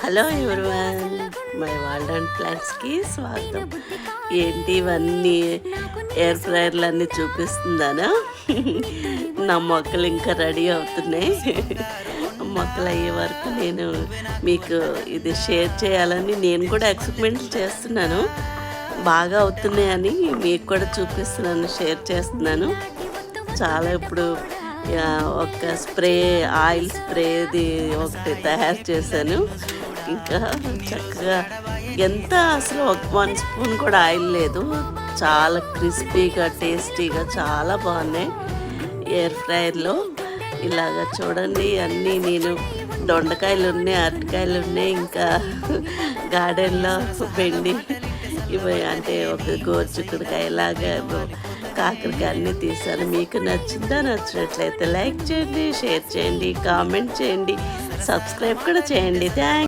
Hello everyone, my world and ప్లాంట్స్కి స్వాగతం. ఏంటి ఇవన్నీ ఎయిర్ ఫ్రైయర్లు అన్నీ చూపిస్తుందానా? నా మొక్కలు ఇంకా రెడీ అవుతున్నాయి. మొక్కలు అయ్యే వరకు నేను మీకు ఇది షేర్ చేయాలని నేను కూడా ఎక్స్పెరిమెంట్ చేస్తున్నాను. బాగా అవుతున్నాయని మీకు కూడా చూపిస్తున్నాను, షేర్ చేస్తున్నాను. చాలా ఇప్పుడు ఒక ఆయిల్ స్ప్రేది ఒకటి తయారు చేశాను. ఇంకా చక్కగా ఎంత అసలు 1 స్పూన్ కూడా ఆయిల్ లేదు. చాలా క్రిస్పీగా టేస్టీగా చాలా బాగున్నాయి ఎయిర్ ఫ్రైయర్లో. ఇలాగ చూడండి, అన్నీ నేను దొండకాయలు ఉన్నాయి, అరటికాయలు ఉన్నాయి, ఇంకా గార్డెన్లో బెండి ఇవి అంటే ఒక గోరుచిక్కుడుకాయ లాగా కాకరకాయ అన్నీ తీశాను. మీకు నచ్చినట్లయితే లైక్ చేయండి, షేర్ చేయండి, కామెంట్ చేయండి, సబ్స్క్రైబ్ కూడా చేయండి. థ్యాంక్స్.